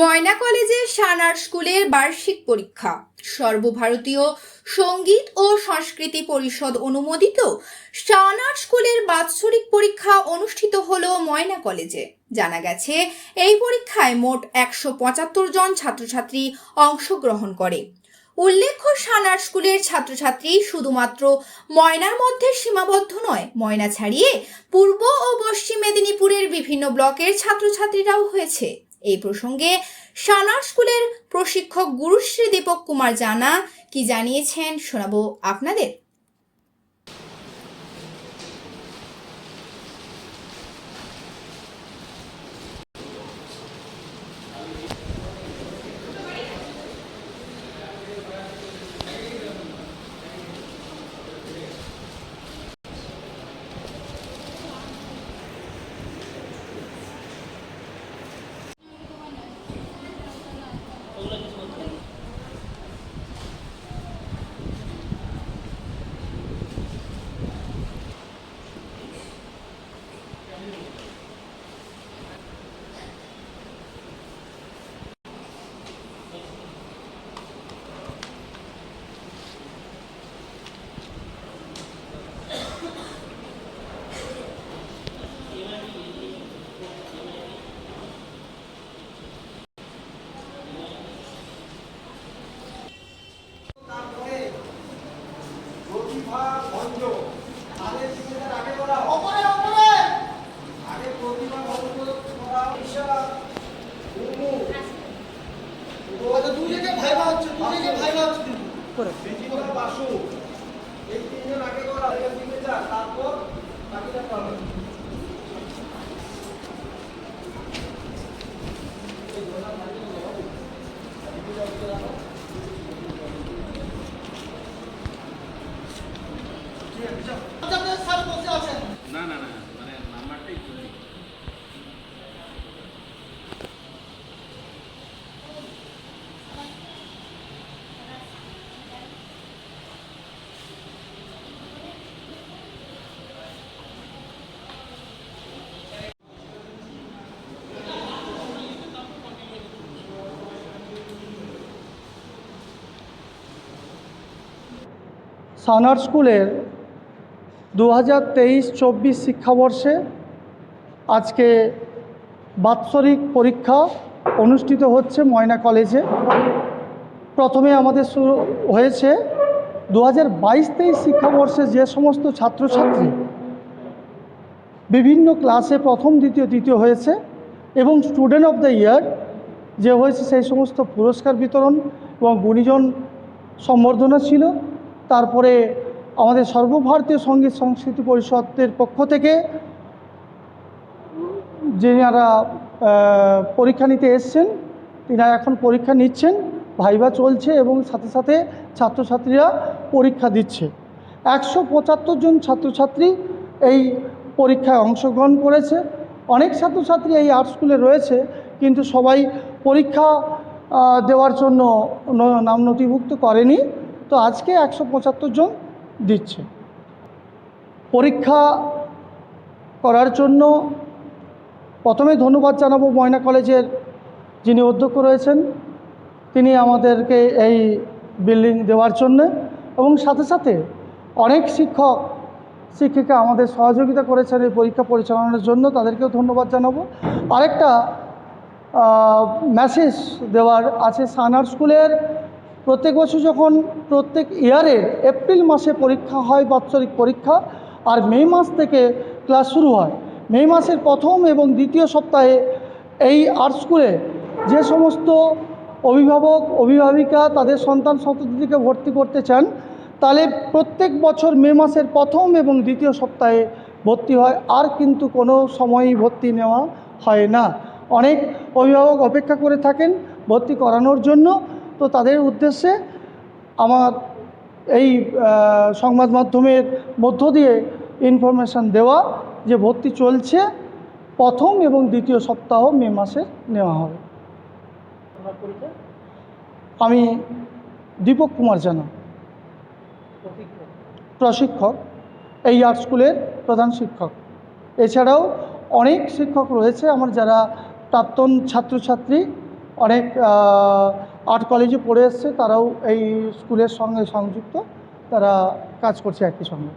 ময়না কলেজের সানার স্কুলের বার্ষিক পরীক্ষা। সর্বভারতীয় সঙ্গীত ও সংস্কৃতি পরিষদ অনুমোদিত সানার স্কুলের বাৎসরিক পরীক্ষা অনুষ্ঠিত হলো ময়না কলেজে। জানা গেছে, এই পরীক্ষায় মোট 175 জন ছাত্রছাত্রী অংশগ্রহণ করে। উল্লেখ্য, সানার স্কুলের ছাত্রছাত্রী শুধুমাত্র ময়নার মধ্যে সীমাবদ্ধ নয়, ময়না ছাড়িয়ে পূর্ব ও পশ্চিম মেদিনীপুরের বিভিন্ন ব্লকের ছাত্রছাত্রীরাও হয়েছে। এই প্রসঙ্গে সানার স্কুলের প্রশিক্ষক গুরুশ্রী দীপক কুমার জানা কি জানিয়েছেন শোনাবো আপনাদের। না না না মানে নাম্বারটাই ভুল। সানার স্কুলের 2023-24 শিক্ষাবর্ষে আজকে বাৎসরিক পরীক্ষা অনুষ্ঠিত হচ্ছে ময়না কলেজে। প্রথমে আমাদের শুরু হয়েছে 2022-23 শিক্ষাবর্ষে যে সমস্ত ছাত্রছাত্রী বিভিন্ন ক্লাসে প্রথম দ্বিতীয় তৃতীয় হয়েছে এবং স্টুডেন্ট অফ দ্য ইয়ার যে হয়েছে, সেই সমস্ত পুরস্কার বিতরণ এবং গুণীজন সম্বর্ধনা ছিল। তারপরে আমাদের সর্বভারতীয় সঙ্গীত সংস্কৃতি পরিষদের পক্ষ থেকে যারা পরীক্ষা নিতে এসছেন, তিনারা এখন পরীক্ষা নিচ্ছেন, ভাইবা চলছে এবং সাথে সাথে ছাত্রছাত্রীরা পরীক্ষা দিচ্ছে। 175 জন ছাত্রছাত্রী এই পরীক্ষায় অংশগ্রহণ করেছে। অনেক ছাত্রছাত্রী এই আর্ট স্কুলে রয়েছে, কিন্তু সবাই পরীক্ষা দেওয়ার জন্য নাম নথিভুক্ত করেনি। তো আজকে 175 জন দিচ্ছে। পরীক্ষা করার জন্য প্রথমে ধন্যবাদ জানাবো ময়না কলেজের যিনি অধ্যক্ষ রয়েছেন, তিনি আমাদেরকে এই বিল্ডিং দেওয়ার জন্য, এবং সাথে সাথে অনেক শিক্ষক শিক্ষিকা আমাদের সহযোগিতা করেছেন এই পরীক্ষা পরিচালনার জন্য, তাদেরকেও ধন্যবাদ জানাবো। আরেকটা মেসেজ দেওয়ার আছে। সানার স্কুলের প্রত্যেক বছর যখন প্রত্যেক ইয়ারের এপ্রিল মাসে পরীক্ষা হয়, বাৎসরিক পরীক্ষা, আর মে মাস থেকে ক্লাস শুরু হয়। মে মাসের প্রথম এবং দ্বিতীয় সপ্তাহে এই আর্ট স্কুলে যে সমস্ত অভিভাবক অভিভাবিকা তাদের সন্তান সন্ততিকে ভর্তি করতে চান, তাহলে প্রত্যেক বছর মে মাসের প্রথম এবং দ্বিতীয় সপ্তাহে ভর্তি হয়, আর কিন্তু কোনো সময়ই ভর্তি নেওয়া হয় না। অনেক অভিভাবক অপেক্ষা করে থাকেন ভর্তি করানোর জন্য। তো তাদের উদ্দেশ্যে আমার এই সংবাদ মাধ্যমের মধ্য দিয়ে ইনফরমেশান দেওয়া যে ভর্তি চলছে, প্রথম এবং দ্বিতীয় সপ্তাহ মে মাসে নেওয়া হবে। আমি দীপক কুমার জানা, প্রশিক্ষক, এই আর্ট স্কুলের প্রধান শিক্ষক। এছাড়াও অনেক শিক্ষক রয়েছে আমার, যারা প্রাক্তন ছাত্রছাত্রী অনেক আর্ট কলেজে পড়ে এসছে, তারাও এই স্কুলের সঙ্গে সংযুক্ত, তারা কাজ করছে একই সঙ্গে।